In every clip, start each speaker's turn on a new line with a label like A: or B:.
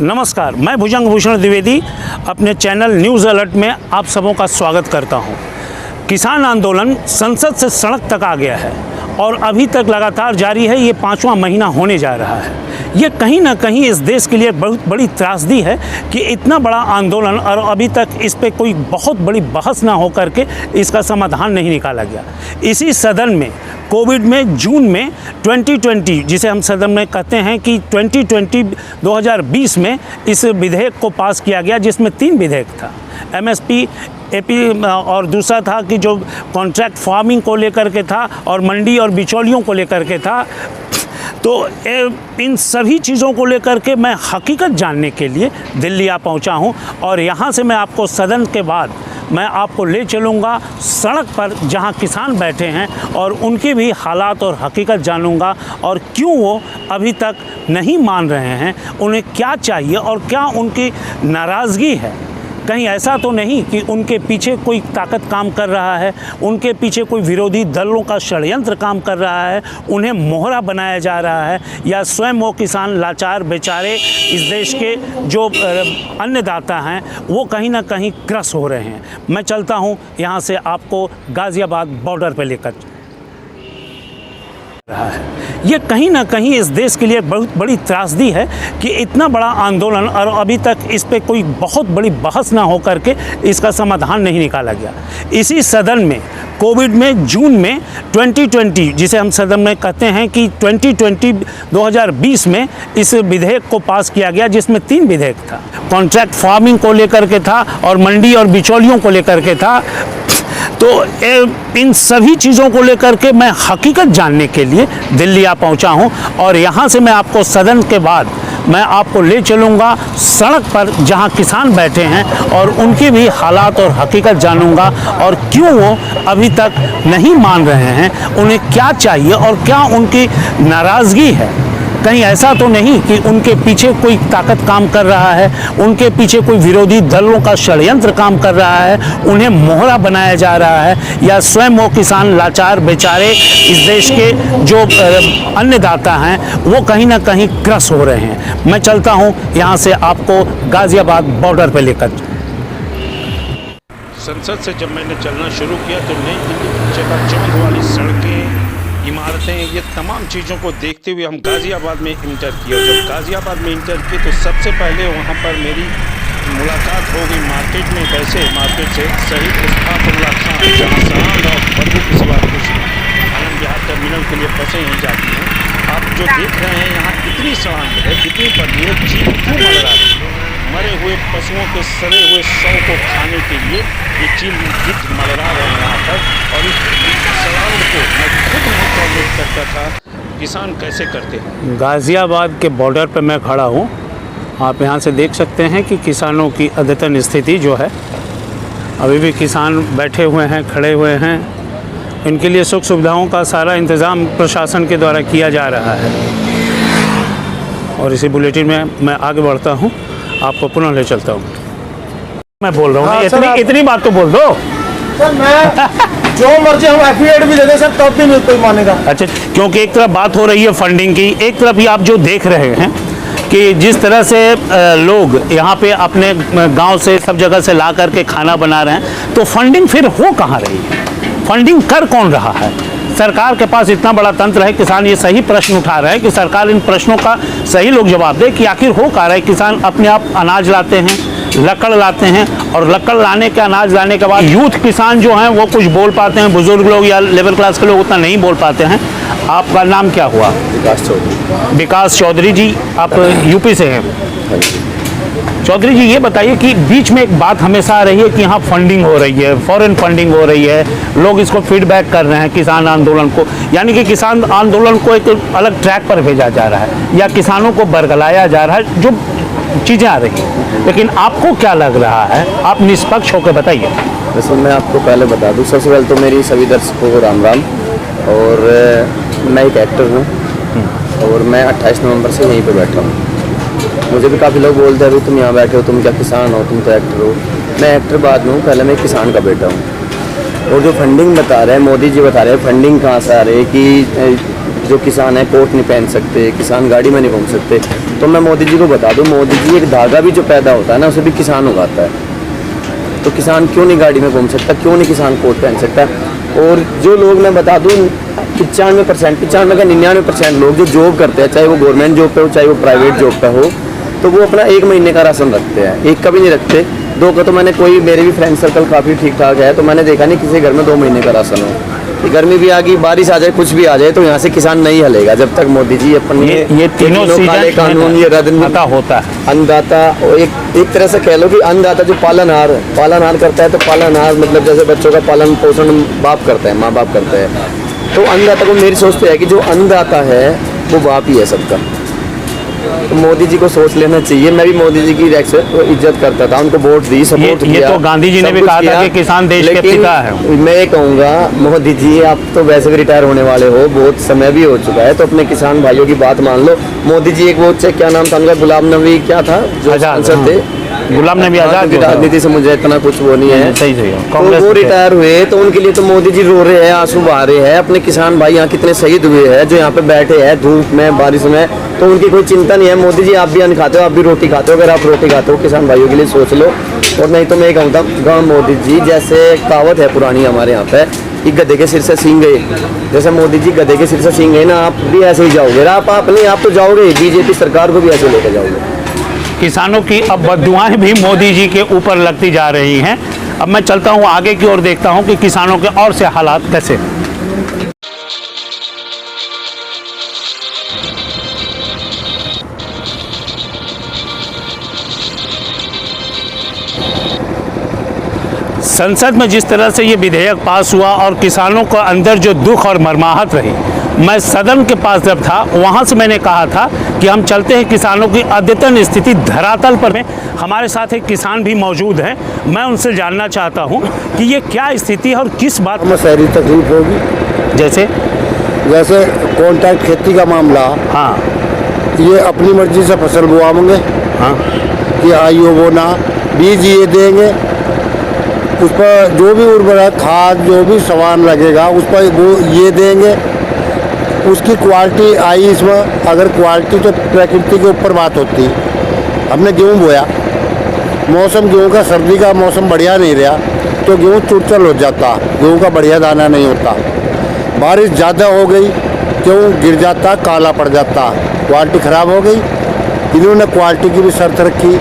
A: नमस्कार, मैं भुजंग भूषण द्विवेदी अपने चैनल न्यूज़ अलर्ट में आप सबों का स्वागत करता हूं। किसान आंदोलन संसद से सड़क तक आ गया है और अभी तक लगातार जारी है। ये 5वां महीना होने जा रहा है। ये कहीं ना कहीं इस देश के लिए बहुत बड़ी त्रासदी है कि इतना बड़ा आंदोलन और अभी तक इस पे कोई बहुत बड़ी बहस ना हो करके इसका समाधान नहीं निकाला गया। इसी सदन में कोविड में जून में 2020, जिसे हम सदन में कहते हैं कि 2020 में इस विधेयक को पास किया गया, जिसमें 3 विधेयक था। MSP AP और दूसरा था कि जो कॉन्ट्रैक्ट फार्मिंग को लेकर के था और मंडी और बिचौलियों को लेकर के था। तो इन सभी चीज़ों को लेकर के मैं हकीकत जानने के लिए दिल्ली आ पहुंचा हूं और यहां से मैं आपको सदन के बाद मैं आपको ले चलूँगा सड़क पर जहां किसान बैठे हैं और उनके भी हालात और हकीकत जानूँगा और क्यों वो अभी तक नहीं मान रहे हैं, उन्हें क्या चाहिए और क्या उनकी नाराज़गी है। कहीं ऐसा तो नहीं कि उनके पीछे कोई ताकत काम कर रहा है, उनके पीछे कोई विरोधी दलों का षड्यंत्र काम कर रहा है, उन्हें मोहरा बनाया जा रहा है, या स्वयं वो किसान लाचार बेचारे इस देश के जो अन्नदाता हैं वो कहीं ना कहीं ग्रस्त हो रहे हैं। मैं चलता हूँ यहाँ से आपको गाज़ियाबाद बॉर्डर पे लेकर रहा है। ये कहीं ना कहीं इस देश के लिए बहुत बड़ी त्रासदी है कि इतना बड़ा आंदोलन और अभी तक इस पे कोई बहुत बड़ी बहस ना हो करके इसका समाधान नहीं निकाला गया। इसी सदन में कोविड में जून में 2020, जिसे हम सदन में कहते हैं कि 2020 में इस विधेयक को पास किया गया, जिसमें 3 विधेयक था। कॉन्ट्रैक्ट फार्मिंग को लेकर के था और मंडी और बिचौलियों को लेकर के था। तो इन सभी चीज़ों को लेकर के मैं हकीकत जानने के लिए दिल्ली आ पहुंचा हूं और यहां से मैं आपको सदन के बाद मैं आपको ले चलूँगा सड़क पर जहां किसान बैठे हैं और उनके भी हालात और हकीकत जानूँगा और क्यों वो अभी तक नहीं मान रहे हैं, उन्हें क्या चाहिए और क्या उनकी नाराज़गी है। कहीं ऐसा तो नहीं कि उनके पीछे कोई ताकत काम कर रहा है, उनके पीछे कोई विरोधी दलों का षड्यंत्र काम कर रहा है, उन्हें मोहरा बनाया जा रहा है, या स्वयं वो किसान लाचार बेचारे इस देश के जो अन्नदाता हैं वो कहीं ना कहीं ग्रस्त हो रहे हैं। मैं चलता हूँ यहाँ से आपको गाज़ियाबाद बॉर्डर पे लेकर। संसद से जब मैंने चलना शुरू किया तो नई दिल्ली चकाचौंध वाली सड़कें, इमारतें, ये तमाम चीज़ों को देखते हुए हम गाज़ियाबाद में इंटर किए। जब गाज़ियाबाद में इंटर किए तो सबसे पहले वहाँ पर मेरी मुलाकात हो गई मार्केट में। वैसे मार्केट से शहीद इस्फाकुल्लाह खान, जहाँ सरांद और बदबू के सिवा कुछ आनंद विहार टर्मिनल के लिए बसें ही जाती हैं। आप जो देख रहे हैं यहाँ इतनी सरांद है, इतनी बदबू है, चील क्यों मर रहा है। मरे हुए पशुओं के सड़े हुए शव को खाने के लिए ये चील गिद्ध मलरा रहे हैं यहाँ पर। और इस सवाल को मैं खुद नहीं टॉलरेट करता था। किसान कैसे करते हैं। गाज़ियाबाद के बॉर्डर पर मैं खड़ा हूँ। आप यहाँ से देख सकते हैं कि किसानों की अद्यतन स्थिति जो है, अभी भी किसान बैठे हुए हैं, खड़े हुए हैं। इनके लिए सुख सुविधाओं का सारा इंतज़ाम प्रशासन के द्वारा किया जा रहा है। और इसी बुलेटिन में मैं आगे बढ़ता हूँ, आपको पुनः ले चलता हूँ। मैं बोल रहा हूँ, हाँ, इतनी बात तो बोल दो
B: सर। मैं जो मर्जी हम एफिडेविट भी दे दें सर, तब भी नहीं कोई मानेगा।
A: अच्छा, क्योंकि एक तरफ बात हो रही है फंडिंग की, एक तरफ ही आप जो देख रहे हैं कि जिस तरह से लोग यहाँ पे अपने गांव से सब जगह से ला करके खाना बना रहे हैं, तो फंडिंग फिर हो कहाँ रही है, फंडिंग कर कौन रहा है। सरकार के पास इतना बड़ा तंत्र है। किसान ये सही प्रश्न उठा रहे हैं कि सरकार इन प्रश्नों का सही लोग जवाब दे कि आखिर हो कहाँ रहा है। किसान अपने आप अनाज लाते हैं, लकड़ लाते हैं, और लकड़ लाने के अनाज लाने के बाद यूथ किसान जो हैं वो कुछ बोल पाते हैं, बुजुर्ग लोग या लेबर क्लास के लोग उतना नहीं बोल पाते हैं। आपका नाम क्या हुआ।
B: विकास चौधरी।
A: विकास चौधरी जी, आप यूपी से हैं। चौधरी जी, ये बताइए कि बीच में एक बात हमेशा आ रही है कि यहाँ फंडिंग हो रही है, फॉरेन फंडिंग हो रही है, लोग इसको फीडबैक कर रहे हैं किसान आंदोलन को, यानी कि किसान आंदोलन को एक अलग ट्रैक पर भेजा जा रहा है या किसानों को बरगलाया जा रहा है, जो चीज़ें आ रही हैं। लेकिन आपको क्या लग रहा है, आप निष्पक्ष होकर बताइए।
B: वैसे मैं आपको पहले बता दूं, सबसे पहले तो मेरी सभी दर्शकों को राम राम। और मैं एक एक्टर हूँ और मैं 28 नवंबर से यहीं पे बैठा हूँ। मुझे भी काफ़ी लोग बोलते हैं, अभी तुम यहाँ बैठे हो, तुम क्या किसान हो, तुम तो एक्टर हो। मैं एक्टर बाद में हूँ, पहले मैं किसान का बेटा हूँ। और जो फंडिंग बता रहे हैं, मोदी जी बता रहे हैं फंडिंग कहाँ से आ रही है कि जो किसान है कोट नहीं पहन सकते, किसान गाड़ी में नहीं घूम सकते। तो मैं मोदी जी को बता दूं, मोदी जी एक धागा भी जो पैदा होता है ना उसे भी किसान उगाता है। तो किसान क्यों नहीं गाड़ी में घूम सकता, क्यों नहीं किसान कोट पहन सकता। और जो लोग मैं बता दूं 95% का 99% लोग जो जॉब करते हैं, चाहे वो गवर्नमेंट जॉब पे हो चाहे वो प्राइवेट जॉब पे हो, तो वो अपना 1 महीने का राशन रखते हैं, एक का भी नहीं रखते। 2 का तो मैंने कोई, मेरे भी फ्रेंड सर्कल काफ़ी ठीक ठाक है, तो मैंने देखा नहीं किसी घर में 2 महीने का राशन हो। गर्मी भी आ गई, बारिश आ जाए, कुछ भी आ जाए, तो यहाँ से किसान नहीं हलेगा जब तक मोदी जी अपन
A: ये तीनों
B: काले कानून ये रद्द
A: पता होता है।
B: अन्नदाता, और एक तरह से कह लो कि अन्नदाता जो पालनहार करता है, तो पालनहार मतलब जैसे बच्चों का पालन पोषण बाप करता है, माँ बाप करते हैं, तो अन्नदाता को मेरी सोच तो है कि जो अन्नदाता है वो बाप ही है सबका। तो मोदी जी को सोच लेना चाहिए। मैं भी मोदी जी की इज्जत करता था, उनको वोट दी, सपोर्ट किया।
A: ये तो गांधी जी ने भी कहा था कि किसान देश के पिता है।
B: मैं ये कहूँगा मोदी जी आप तो वैसे भी रिटायर होने वाले हो, बहुत समय भी हो चुका है, तो अपने किसान भाइयों की बात मान लो। मोदी जी एक वो क्या नाम था उनका, गुलाम नबी क्या था जो सांसद थे,
A: गुलाम नबी आजाद
B: की राजनीति से मुझे इतना कुछ वो नहीं है।
A: सही
B: तो वो रिटायर हुए, तो उनके लिए तो मोदी जी रो रहे हैं, आंसू बहा रहे हैं। अपने किसान भाई यहाँ कितने शहीद हुए हैं जो यहाँ पे बैठे हैं धूप में बारिश में, तो उनकी कोई चिंता नहीं है। मोदी जी आप भी अन्न खाते हो, आप भी रोटी खाते हो, अगर आप रोटी खाते हो किसान भाइयों के लिए सोच लो। और नहीं तो मैं ये कहूँगा मोदी जी, जैसे कहावत है पुरानी हमारे यहाँ पे कि गधे के सिर से सींग गए, जैसे मोदी जी गधे के सिर से सींग गए ना, आप भी ऐसे ही जाओगे। आप नहीं, आप तो जाओगे, बीजेपी सरकार को भी ऐसे लेकर जाओगे।
A: किसानों की अब बद्दुआएं भी मोदी जी के ऊपर लगती जा रही हैं। अब मैं चलता हूं आगे की ओर, देखता हूं कि किसानों के और से हालात कैसे हैं। संसद में जिस तरह से ये विधेयक पास हुआ और किसानों को अंदर जो दुख और मरमाहत रही, मैं सदन के पास जब था वहाँ से मैंने कहा था कि हम चलते हैं किसानों की अद्यतन स्थिति धरातल पर में। हमारे साथ एक किसान भी मौजूद हैं, मैं उनसे जानना चाहता हूँ कि ये क्या स्थिति है और किस बात
C: में शहरी तकलीफ होगी।
A: जैसे
C: कॉन्ट्रैक्ट खेती का मामला,
A: हाँ,
C: ये अपनी मर्जी से फसल बोआएंगे,
A: हाँ,
C: कि आइयो बोना, बीज ये देंगे, उस पर जो भी उर्वरक खाद जो भी सामान लगेगा उस पर वो ये देंगे। उसकी क्वालिटी आई इसमें, अगर क्वालिटी तो प्रकृति के ऊपर बात होती। हमने गेहूँ बोया, मौसम गेहूँ का सर्दी का मौसम बढ़िया नहीं रहा तो गेहूँ चुड़चल हो जाता, गेहूँ का बढ़िया दाना नहीं होता। बारिश ज़्यादा हो गई, गेहूँ गिर जाता, काला पड़ जाता, क्वालिटी ख़राब हो गई। इन्होंने क्वालिटी की भी शर्त रखी।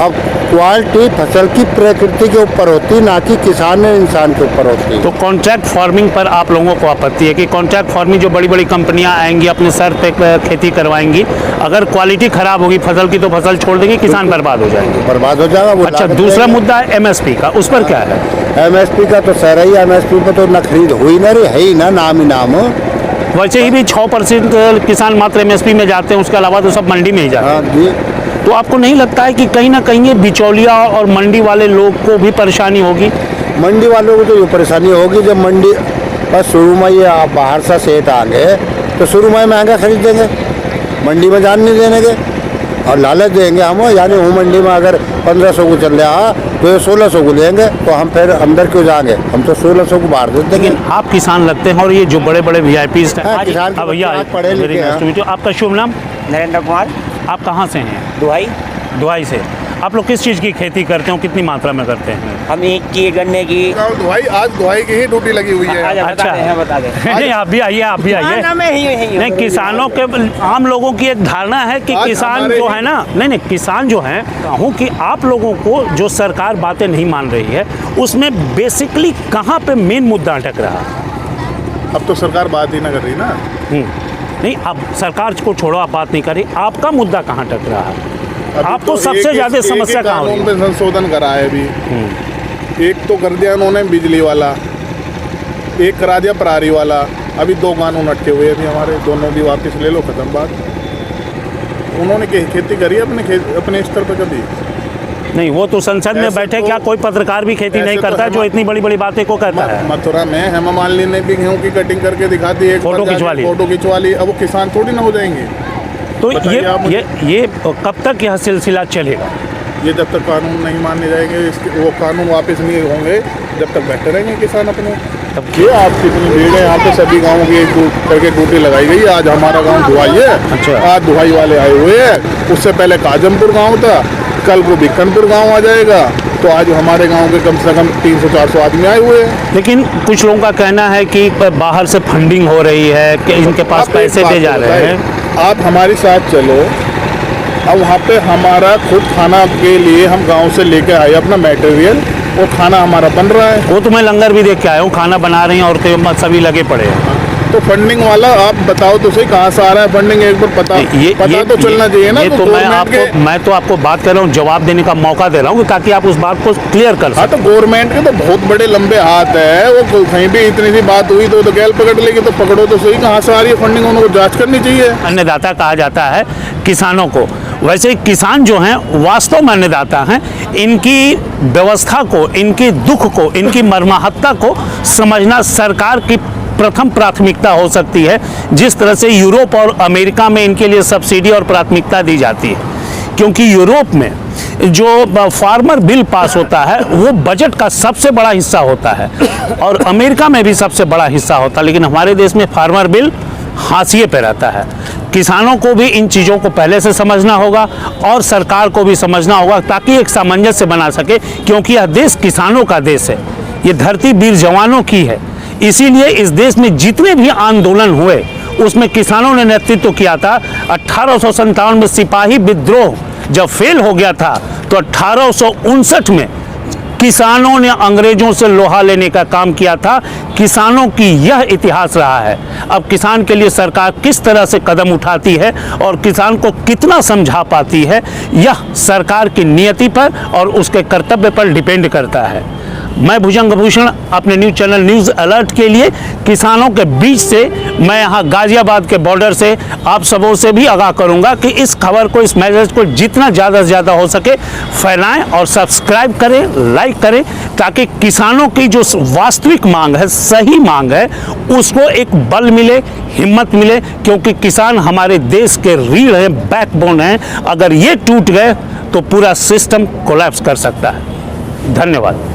C: अब क्वालिटी फसल की प्रकृति के ऊपर होती, ना कि किसान और इंसान के ऊपर होती।
A: तो कॉन्ट्रैक्ट फार्मिंग पर आप लोगों को आपत्ति है कि कॉन्ट्रैक्ट फार्मिंग जो बड़ी बड़ी कंपनियां आएंगी अपने सर पे खेती करवाएंगी, अगर क्वालिटी खराब होगी फसल की तो फसल छोड़ देंगे, किसान बर्बाद हो जाएंगे,
C: बर्बाद हो जाएगा वो।
A: अच्छा, दूसरा मुद्दा है एमएसपी का, उस पर क्या है?
C: एमएसपी का तो सर ही, एमएसपी पर तो न खरीद हुई ना रही, है ही ना, नाम ही नाम।
A: वैसे ही भी 6% किसान मात्र एमएसपी में जाते हैं, उसके अलावा तो सब मंडी में ही जाते हैं।
C: हाँ जी।
A: तो आपको नहीं लगता है कि कहीं ना कहीं ये बिचौलिया और मंडी वाले लोग को भी परेशानी होगी?
C: मंडी वालों को तो ये परेशानी होगी जब मंडी बस शुरू में ये आप बाहर से सेठ आ गए तो शुरू में महंगा खरीदेंगे, मंडी में जान नहीं देने के और लालच देंगे हम, यानी वो मंडी में अगर 1500 को चल रहा तो ये 1600 को लेंगे, तो हम फिर अंदर क्यों जाएंगे, हम तो 1600 को बाहर दे देंगे।
A: लेकिन आप किसान लगते हैं और ये जो बड़े बड़े वीआईपीज़ हैं,
C: हाँ, किसान के
A: भैया
C: बच्चे पढ़े लिखे हैं।
A: आपका शुभ नाम?
D: नरेंद्र कुमार,
A: आप कहाँ से हैं?
D: दुहाई।
A: दुहाई से। आप लोग किस चीज़ की खेती करते हो, कितनी मात्रा में करते हैं?
D: हम ईख की, गन्ने की।
E: दुहाई, आज दुहाई की ही ड्यूटी लगी हुई है।
D: अच्छा, बता दें।
A: नहीं, आप भी आइए, आप भी आइए। नहीं, किसानों के, आम लोगों की एक धारणा है कि किसान जो है ना, नहीं, किसान जो है, कहूँ कि आप लोगों को जो सरकार बातें नहीं मान रही है उसमें बेसिकली कहाँ पे मेन मुद्दा अटक रहा है?
E: अब तो सरकार बात ही ना कर रही ना।
A: नहीं, अब सरकार को छोड़ो, आप बात नहीं कर रही, आपका मुद्दा कहाँ अटक रहा है? आपको
E: तो
A: सबसे ज्यादा समस्या कहाँ हो रही है?
E: कानून पे संशोधन करा है अभी। एक तो कर दिया उन्होंने बिजली वाला, एक करा दिया परारी वाला, अभी 2 कानून अटके हुए अभी हमारे, दोनों भी वापस ले लो, खत्म बात। उन्होंने खेती करी है अपने स्तर पर कभी
A: नहीं? वो तो संसद में बैठे,
E: तो
A: क्या कोई पत्रकार भी खेती नहीं करता जो इतनी बड़ी बड़ी बातें को कहता है?
E: मथुरा में हेमा मालिनी ने भी गेहूं की कटिंग करके दिखा दी, एक
A: फोटो
E: खिंचवा ली। अब वो किसान थोड़ी ना हो जाएंगे।
A: तो ये कब तक यह सिलसिला चलेगा?
E: ये जब तक कानून नहीं माने जाएंगे, इसके वो कानून वापस नहीं होंगे जब तक बैठे रहेंगे किसान अपने। अब ये आप कितनी भीड़ है यहाँ पे, सभी गाँव की एक करके ड्यूटी लगाई गई है। आज हमारा गाँव दुहाई है,
A: अच्छा।
E: आज दुहाई वाले आए हुए हैं, उससे पहले काजमपुर गाँव था, कल को बिक्कनपुर गाँव आ जाएगा। तो आज हमारे गांव के कम से कम 300-400 आदमी आए हुए हैं।
A: लेकिन कुछ लोगों का कहना है कि बाहर से फंडिंग हो रही है, कि इनके पास
E: आप
A: पैसे
E: एक बात
A: दे जा रहे हैं।
E: आप हमारे साथ चलो, अब वहाँ पे हमारा खुद खाना के लिए हम गांव से लेके आए अपना मटेरियल, और खाना हमारा बन रहा है।
A: वो तो मैं लंगर भी देख के आया हूँ, खाना बना रही हैं औरतें, सभी लगे पड़े हैं।
E: तो फंडिंग वाला आप बताओ तो सही, कहाँ से आ रहा है फंडिंग, एक बार पता तो चलना चाहिए ना।
A: ये तो मैं तो आपको बात कर रहा हूँ, जवाब देने का मौका दे रहा हूँ ताकि आप उस बात को क्लियर कर
E: हाँ,
A: सकें।
E: तो गवर्नमेंट के तो बहुत बड़े लंबे हाथ है, वो कहीं भी इतनी सी बात हुई तो गैल पकड़ लेगी, तो पकड़ो तो सही कहाँ से आ रही है फंडिंग, उनको जांच करनी चाहिए।
A: अन्नदाता कहा जाता है किसानों को। वैसे किसान जो हैं वास्तव में अन्नदाता हैं। इनकी व्यवस्था को, इनकी दुख को, इनकी मर्माहत्ता को समझना सरकार की प्रथम प्राथमिकता हो सकती है। जिस तरह से यूरोप और अमेरिका में इनके लिए सब्सिडी और प्राथमिकता दी जाती है, क्योंकि यूरोप में जो फार्मर बिल पास होता है वो बजट का सबसे बड़ा हिस्सा होता है, और अमेरिका में भी सबसे बड़ा हिस्सा होता है। लेकिन हमारे देश में फार्मर बिल हाशिए पे रहता है। किसानों को भी इन चीज़ों को पहले से समझना होगा और सरकार को भी समझना होगा, ताकि एक सामंजस्य बना सके, क्योंकि यह देश किसानों का देश है, ये धरती वीर जवानों की है। इसीलिए इस देश में जितने भी आंदोलन हुए उसमें किसानों ने नेतृत्व किया था। 1857 में सिपाही विद्रोह जब फेल हो गया था, तो 1859 में किसानों ने अंग्रेजों से लोहा लेने का काम किया था। किसानों की यह इतिहास रहा है। अब किसान के लिए सरकार किस तरह से कदम उठाती है और किसान को कितना समझा पाती है, यह सरकार की नियति पर और उसके कर्तव्य पर डिपेंड करता है। मैं भुजंग भूषण अपने न्यूज़ चैनल न्यूज़ अलर्ट के लिए किसानों के बीच से, मैं यहाँ गाज़ियाबाद के बॉर्डर से आप सबों से भी आगाह करूँगा कि इस खबर को, इस मैसेज को जितना ज़्यादा से ज़्यादा हो सके फैलाएं और सब्सक्राइब करें, लाइक करें, ताकि किसानों की जो वास्तविक मांग है, सही मांग है, उसको एक बल मिले, हिम्मत मिले। क्योंकि किसान हमारे देश के रीढ़ हैं, बैकबोन हैं। अगर ये टूट गए तो पूरा सिस्टम कोलैप्स कर सकता है। धन्यवाद।